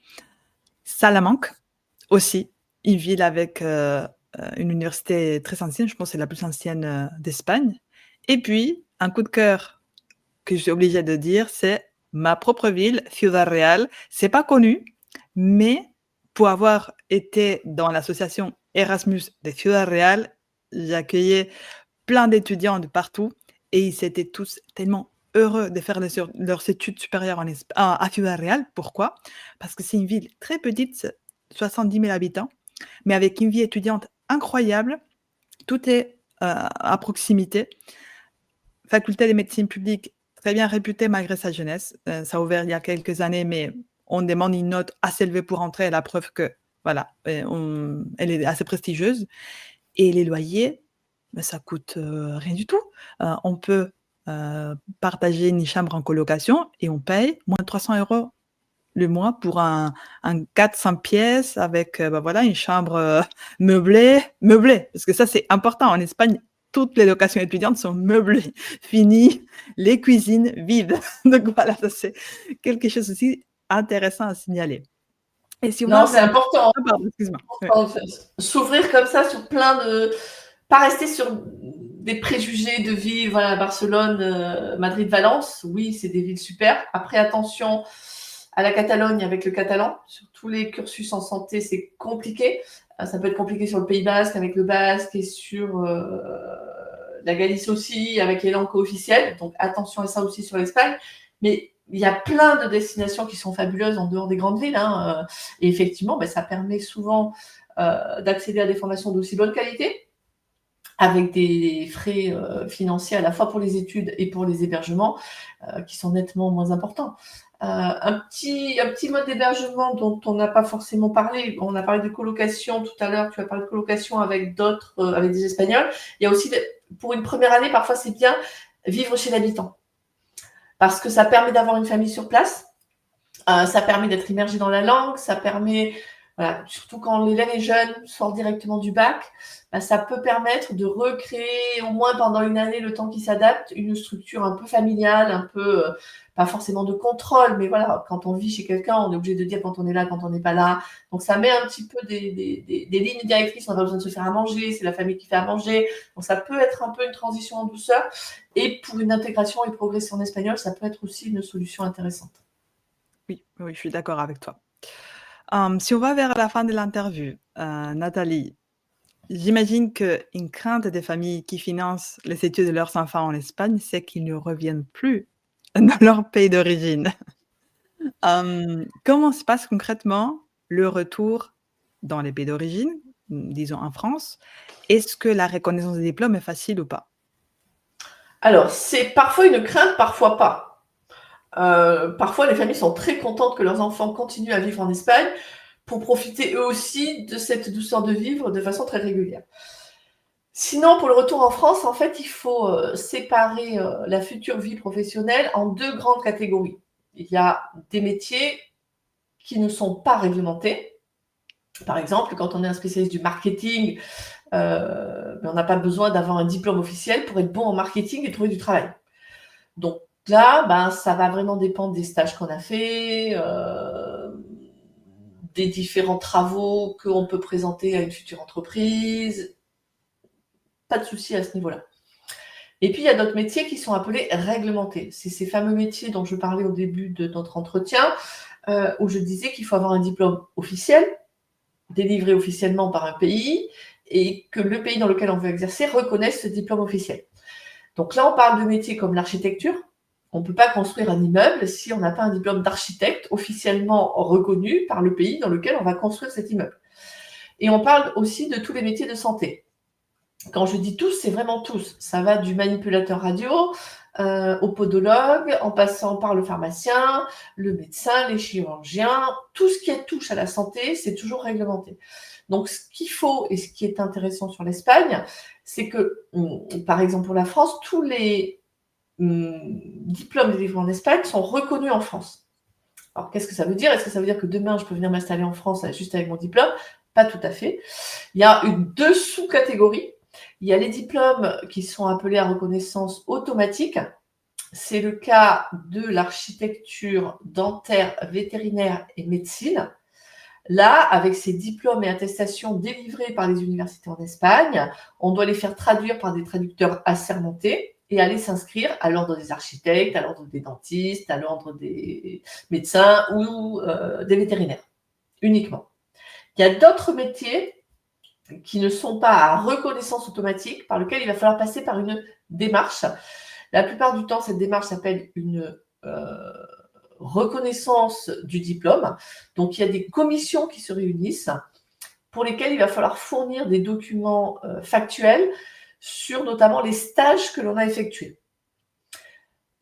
Salamanque aussi, une ville avec, une université très ancienne, je pense que c'est la plus ancienne, d'Espagne. Et puis un coup de cœur que je suis obligée de dire, c'est ma propre ville, Ciudad Real. C'est pas connu, mais pour avoir été dans l'association Erasmus de Ciudad Real, j'accueillais plein d'étudiants de partout et ils étaient tous tellement heureux de faire leurs études supérieures à Ciudad Real. Pourquoi? Parce que c'est une ville très petite, 70 000 habitants, mais avec une vie étudiante incroyable. Tout est à proximité. Faculté de médecine publique, très bien réputée malgré sa jeunesse. Ça a ouvert il y a quelques années, mais on demande une note assez élevée pour entrer, la preuve que, voilà, elle est assez prestigieuse. Et les loyers, bah, ça coûte rien du tout. On peut partager une chambre en colocation et on paye moins de 300 € le mois pour un 4-5 pièces avec voilà, une chambre meublée, parce que ça c'est important. En Espagne, toutes les locations étudiantes sont meublées, finies, les cuisines vides. Donc voilà, ça c'est quelque chose aussi intéressant à signaler. Et si on Non, a c'est important. ah pardon, excuse-moi. Ouais. S'ouvrir comme ça sur plein de... Pas rester sur des préjugés de villes, voilà, Barcelone, Madrid, Valence. Oui, c'est des villes super. Après, attention à la Catalogne avec le catalan. Sur tous les cursus en santé, c'est compliqué. Ça peut être compliqué sur le Pays Basque avec le basque et sur la Galice aussi, avec les langues co-officielles. Donc, attention à ça aussi sur l'Espagne. Mais il y a plein de destinations qui sont fabuleuses en dehors des grandes villes. Et effectivement, ça permet souvent d'accéder à des formations d'aussi bonne qualité, avec des frais financiers à la fois pour les études et pour les hébergements qui sont nettement moins importants. Un petit mode d'hébergement dont on n'a pas forcément parlé. On a parlé de colocation tout à l'heure. Tu as parlé de colocation avec d'autres, avec des Espagnols. Il y a aussi, pour une première année, parfois c'est bien vivre chez l'habitant. Parce que ça permet d'avoir une famille sur place. Ça permet d'être immergé dans la langue. Ça permet, voilà, surtout quand l'élève est jeune, sort directement du bac, ça peut permettre de recréer, au moins pendant une année, le temps qu'il s'adapte, une structure un peu familiale, un peu, pas forcément de contrôle, mais voilà, quand on vit chez quelqu'un, on est obligé de dire quand on est là, quand on n'est pas là. Donc, ça met un petit peu des lignes directrices. On n'a pas besoin de se faire à manger, c'est la famille qui fait à manger. Donc, ça peut être un peu une transition en douceur. Et pour une intégration et progresser en espagnol, ça peut être aussi une solution intéressante. Oui, oui, je suis d'accord avec toi. Si on va vers la fin de l'interview, Nathalie, j'imagine qu'une crainte des familles qui financent les études de leurs enfants en Espagne, c'est qu'ils ne reviennent plus dans leur pays d'origine. Comment se passe concrètement le retour dans les pays d'origine, disons en France? Est-ce que la reconnaissance des diplômes est facile ou pas? Alors, c'est parfois une crainte, parfois pas. Parfois, les familles sont très contentes que leurs enfants continuent à vivre en Espagne pour profiter eux aussi de cette douceur de vivre de façon très régulière. Sinon, pour le retour en France, en fait, il faut séparer la future vie professionnelle en deux grandes catégories. Il y a des métiers qui ne sont pas réglementés. Par exemple, quand on est un spécialiste du marketing, on n'a pas besoin d'avoir un diplôme officiel pour être bon en marketing et trouver du travail. Donc là, ça va vraiment dépendre des stages qu'on a fait, des différents travaux qu'on peut présenter à une future entreprise. Pas de souci à ce niveau-là. Et puis, il y a d'autres métiers qui sont appelés réglementés. C'est ces fameux métiers dont je parlais au début de notre entretien, où je disais qu'il faut avoir un diplôme officiel, délivré officiellement par un pays, et que le pays dans lequel on veut exercer reconnaisse ce diplôme officiel. Donc là, on parle de métiers comme l'architecture. On ne peut pas construire un immeuble si on n'a pas un diplôme d'architecte officiellement reconnu par le pays dans lequel on va construire cet immeuble. Et on parle aussi de tous les métiers de santé. Quand je dis tous, c'est vraiment tous. Ça va du manipulateur radio au podologue, en passant par le pharmacien, le médecin, les chirurgiens. Tout ce qui touche à la santé, c'est toujours réglementé. Donc, ce qu'il faut et ce qui est intéressant sur l'Espagne, c'est que, par exemple pour la France, tous les diplômes délivrés en Espagne sont reconnus en France. Alors, qu'est-ce que ça veut dire? Est-ce que ça veut dire que demain, je peux venir m'installer en France juste avec mon diplôme? Pas tout à fait. Il y a deux sous-catégories. Il y a les diplômes qui sont appelés à reconnaissance automatique. C'est le cas de l'architecture dentaire, vétérinaire et médecine. Là, avec ces diplômes et attestations délivrés par les universités en Espagne, on doit les faire traduire par des traducteurs assermentés et aller s'inscrire à l'ordre des architectes, à l'ordre des dentistes, à l'ordre des médecins ou des vétérinaires, uniquement. Il y a d'autres métiers qui ne sont pas à reconnaissance automatique, par lequel il va falloir passer par une démarche. La plupart du temps, cette démarche s'appelle une reconnaissance du diplôme. Donc, il y a des commissions qui se réunissent pour lesquelles il va falloir fournir des documents factuels sur notamment les stages que l'on a effectués.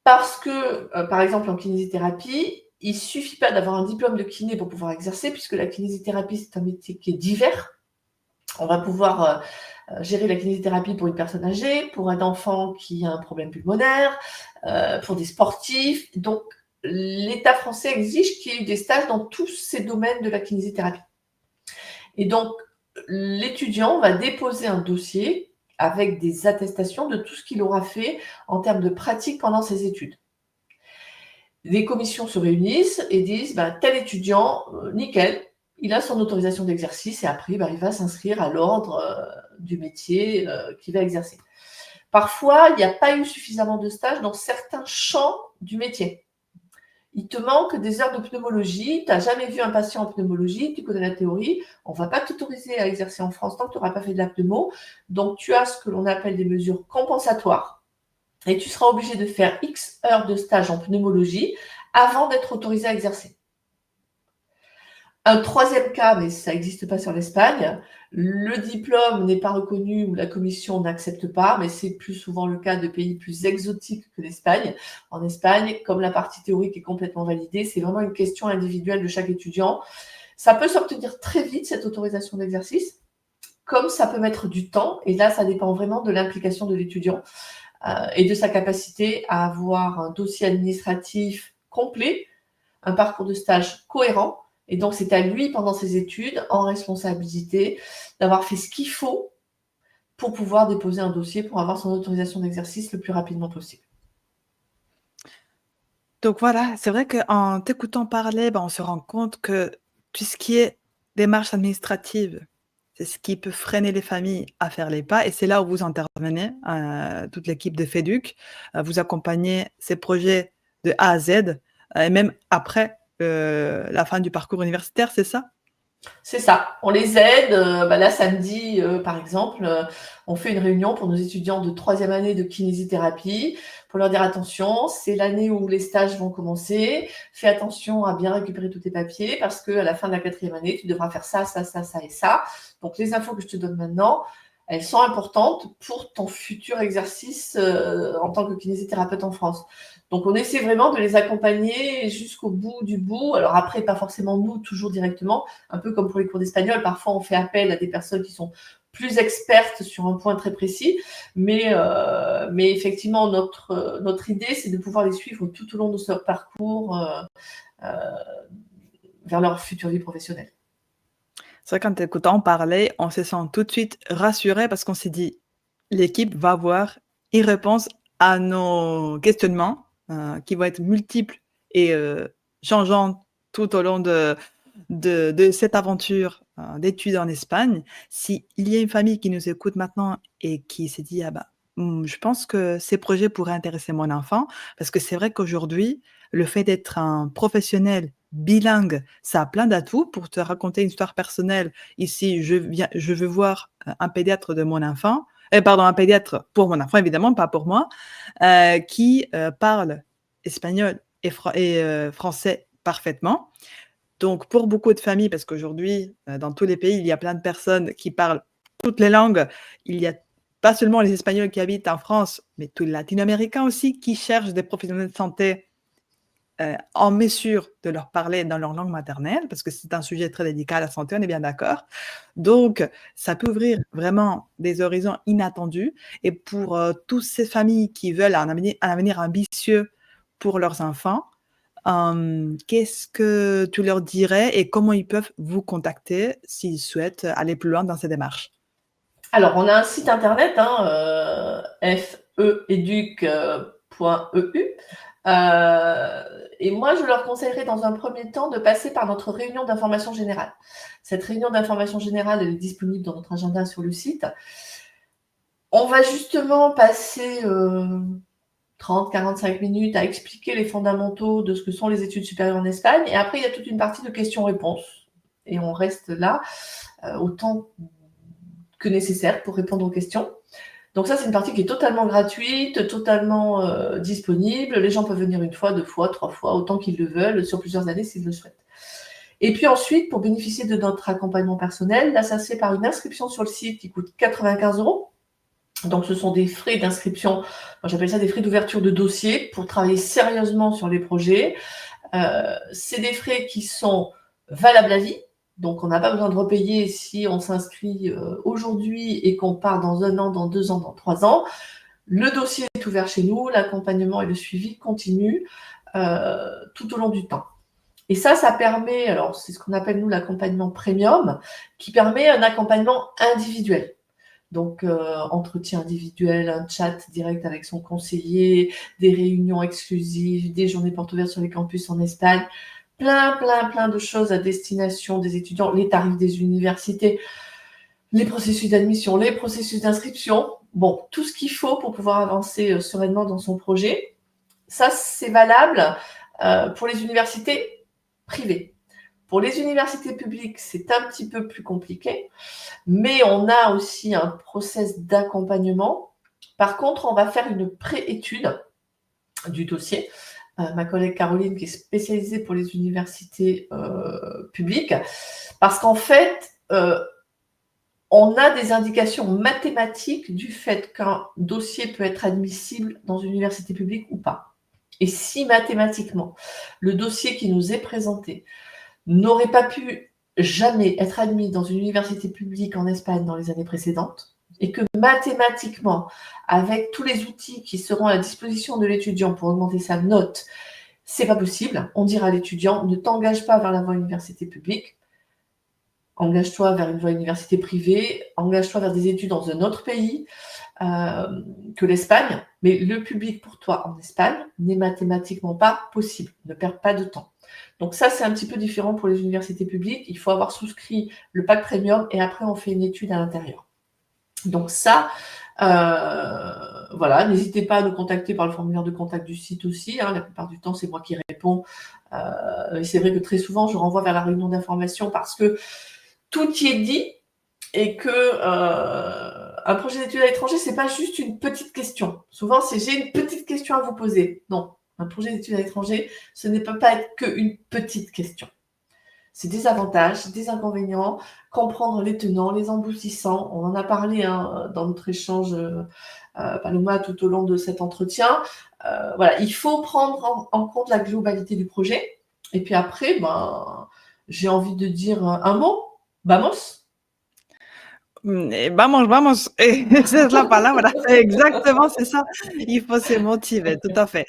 Parce que, par exemple, en kinésithérapie, il ne suffit pas d'avoir un diplôme de kiné pour pouvoir exercer, puisque la kinésithérapie, c'est un métier qui est divers. On va pouvoir gérer la kinésithérapie pour une personne âgée, pour un enfant qui a un problème pulmonaire, pour des sportifs. Donc, l'État français exige qu'il y ait eu des stages dans tous ces domaines de la kinésithérapie. Et donc, l'étudiant va déposer un dossier avec des attestations de tout ce qu'il aura fait en termes de pratique pendant ses études. Les commissions se réunissent et disent tel étudiant, nickel, il a son autorisation d'exercice et après, il va s'inscrire à l'ordre du métier qu'il va exercer. Parfois, il n'y a pas eu suffisamment de stages dans certains champs du métier. il te manque des heures de pneumologie, tu n'as jamais vu un patient en pneumologie, tu connais la théorie, on ne va pas t'autoriser à exercer en France tant que tu n'auras pas fait de la pneumo. Donc, tu as ce que l'on appelle des mesures compensatoires et tu seras obligé de faire X heures de stage en pneumologie avant d'être autorisé à exercer. Un troisième cas, mais ça n'existe pas sur l'Espagne, le diplôme n'est pas reconnu ou la commission n'accepte pas, mais c'est plus souvent le cas de pays plus exotiques que l'Espagne. En Espagne, comme la partie théorique est complètement validée, c'est vraiment une question individuelle de chaque étudiant. Ça peut s'obtenir très vite, cette autorisation d'exercice, comme ça peut mettre du temps, et là, ça dépend vraiment de l'implication de l'étudiant et de sa capacité à avoir un dossier administratif complet, un parcours de stage cohérent. Et donc, c'est à lui, pendant ses études, en responsabilité, d'avoir fait ce qu'il faut pour pouvoir déposer un dossier pour avoir son autorisation d'exercice le plus rapidement possible. Donc voilà, c'est vrai qu'en t'écoutant parler, on se rend compte que tout ce qui est démarches administratives, c'est ce qui peut freiner les familles à faire les pas et c'est là où vous intervenez, toute l'équipe de FEDUC, vous accompagnez ces projets de A à Z, et même après, la fin du parcours universitaire, c'est ça? C'est ça, on les aide. Là, samedi, par exemple, on fait une réunion pour nos étudiants de 3e année de kinésithérapie pour leur dire attention, c'est l'année où les stages vont commencer. Fais attention à bien récupérer tous tes papiers parce qu'à la fin de la 4e année, tu devras faire ça, ça, ça, ça et ça. Donc, les infos que je te donne maintenant, elles sont importantes pour ton futur exercice en tant que kinésithérapeute en France. Donc, on essaie vraiment de les accompagner jusqu'au bout du bout. Alors après, pas forcément nous, toujours directement, un peu comme pour les cours d'espagnol. Parfois, on fait appel à des personnes qui sont plus expertes sur un point très précis. Mais effectivement, notre idée, c'est de pouvoir les suivre tout au long de ce parcours vers leur future vie professionnelle. C'est vrai qu'en t'écoutant parler, on se sent tout de suite rassuré parce qu'on s'est dit: «L'équipe va voir une réponse à nos questionnements, qui vont être multiples et changeants tout au long de cette aventure, d'études en Espagne». S'il y a une famille qui nous écoute maintenant et qui s'est dit: «Ah je pense que ces projets pourraient intéresser mon enfant», parce que c'est vrai qu'aujourd'hui, le fait d'être un professionnel bilingue, ça a plein d'atouts. Pour te raconter une histoire personnelle, ici, je veux voir, un pédiatre de mon enfant, pardon, un pédiatre pour mon enfant évidemment, pas pour moi, qui, parle espagnol et français parfaitement. Donc pour beaucoup de familles, parce qu'aujourd'hui, dans tous les pays, il y a plein de personnes qui parlent toutes les langues. Il y a pas seulement les Espagnols qui habitent en France, mais tous les Latino-Américains aussi qui cherchent des professionnels de santé en mesure de leur parler dans leur langue maternelle, parce que c'est un sujet très délicat, la santé, on est bien d'accord. Donc, ça peut ouvrir vraiment des horizons inattendus et pour, toutes ces familles qui veulent un avenir ambitieux pour leurs enfants, qu'est-ce que tu leur dirais et comment ils peuvent vous contacter s'ils souhaitent aller plus loin dans ces démarches? Alors, on a un site internet, feeduc.eu. Et moi, je leur conseillerais dans un premier temps de passer par notre réunion d'information générale. Cette réunion d'information générale, elle est disponible dans notre agenda sur le site. On va justement passer 30-45 minutes à expliquer les fondamentaux de ce que sont les études supérieures en Espagne. Et après, il y a toute une partie de questions-réponses. Et on reste là autant que nécessaire pour répondre aux questions. Donc ça, c'est une partie qui est totalement gratuite, totalement disponible. Les gens peuvent venir 1 fois, 2 fois, 3 fois, autant qu'ils le veulent, sur plusieurs années s'ils le souhaitent. Et puis ensuite, pour bénéficier de notre accompagnement personnel, là, ça se fait par une inscription sur le site qui coûte 95 €. Donc ce sont des frais d'inscription, moi j'appelle ça des frais d'ouverture de dossier pour travailler sérieusement sur les projets. C'est des frais qui sont valables à vie. Donc, on n'a pas besoin de repayer si on s'inscrit aujourd'hui et qu'on part dans 1 an, dans 2 ans, dans 3 ans. Le dossier est ouvert chez nous, l'accompagnement et le suivi continuent tout au long du temps. Et ça permet, alors c'est ce qu'on appelle nous l'accompagnement premium, qui permet un accompagnement individuel. Donc, entretien individuel, un chat direct avec son conseiller, des réunions exclusives, des journées portes ouvertes sur les campus en Espagne, plein de choses à destination des étudiants, les tarifs des universités, les processus d'admission, les processus d'inscription. Bon, tout ce qu'il faut pour pouvoir avancer sereinement dans son projet. Ça, c'est valable pour les universités privées. Pour les universités publiques, c'est un petit peu plus compliqué, mais on a aussi un process d'accompagnement. Par contre, on va faire une pré-étude du dossier. Ma collègue Caroline, qui est spécialisée pour les universités publiques, parce qu'en fait, on a des indications mathématiques du fait qu'un dossier peut être admissible dans une université publique ou pas. Et si mathématiquement, le dossier qui nous est présenté n'aurait pas pu jamais être admis dans une université publique en Espagne dans les années précédentes, et que mathématiquement, avec tous les outils qui seront à la disposition de l'étudiant pour augmenter sa note, c'est pas possible, on dira à l'étudiant, ne t'engage pas vers la voie université publique, engage-toi vers une voie université privée, engage-toi vers des études dans un autre pays que l'Espagne, mais le public pour toi en Espagne n'est mathématiquement pas possible, ne perds pas de temps. Donc ça, c'est un petit peu différent pour les universités publiques. Il faut avoir souscrit le pack premium et après, on fait une étude à l'intérieur. Donc ça, voilà, n'hésitez pas à nous contacter par le formulaire de contact du site aussi. Hein, la plupart du temps, c'est moi qui réponds. Et c'est vrai que très souvent, je renvoie vers la réunion d'information parce que tout y est dit et que un projet d'études à l'étranger, c'est pas juste une petite question. Souvent, c'est j'ai une petite question à vous poser. Non, un projet d'études à l'étranger, ce ne peut pas être qu'une petite question. C'est des avantages, des inconvénients, comprendre les tenants, les aboutissants. On en a parlé dans notre échange, Paloma, tout au long de cet entretien. Voilà, il faut prendre en compte la globalité du projet. Et puis après, j'ai envie de dire un mot. Vamos. Vamos, vamos, esa es la palabra, exactement, c'est ça. Il faut se motiver, tout à fait.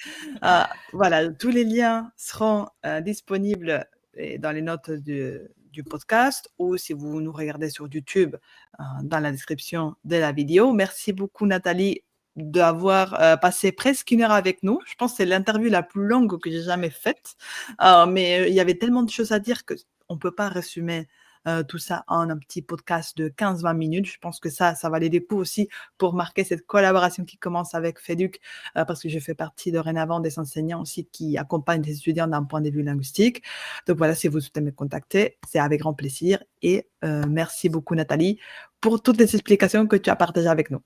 Voilà, tous les liens seront disponibles dans les notes du podcast ou si vous nous regardez sur YouTube, dans la description de la vidéo. Merci beaucoup, Nathalie, d'avoir passé presque 1 heure avec nous. Je pense que c'est l'interview la plus longue que j'ai jamais faite, mais il y avait tellement de choses à dire qu'on ne peut pas résumer tout ça en un petit podcast de 15-20 minutes. Je pense que ça valait des coups aussi pour marquer cette collaboration qui commence avec FEDUC, parce que je fais partie dorénavant des enseignants aussi qui accompagnent les étudiants d'un point de vue linguistique. Donc voilà, si vous souhaitez me contacter, c'est avec grand plaisir. Et merci beaucoup, Nathalie, pour toutes les explications que tu as partagées avec nous.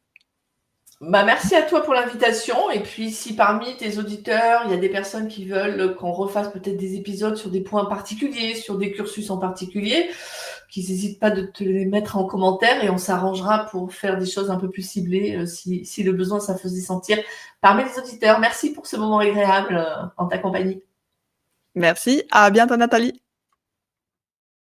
Merci à toi pour l'invitation. Et puis, si parmi tes auditeurs, il y a des personnes qui veulent qu'on refasse peut-être des épisodes sur des points particuliers, sur des cursus en particulier, qu'ils n'hésitent pas de te les mettre en commentaire et on s'arrangera pour faire des choses un peu plus ciblées si le besoin ça faisait sentir parmi les auditeurs. Merci pour ce moment agréable en ta compagnie. Merci. À bientôt, Nathalie.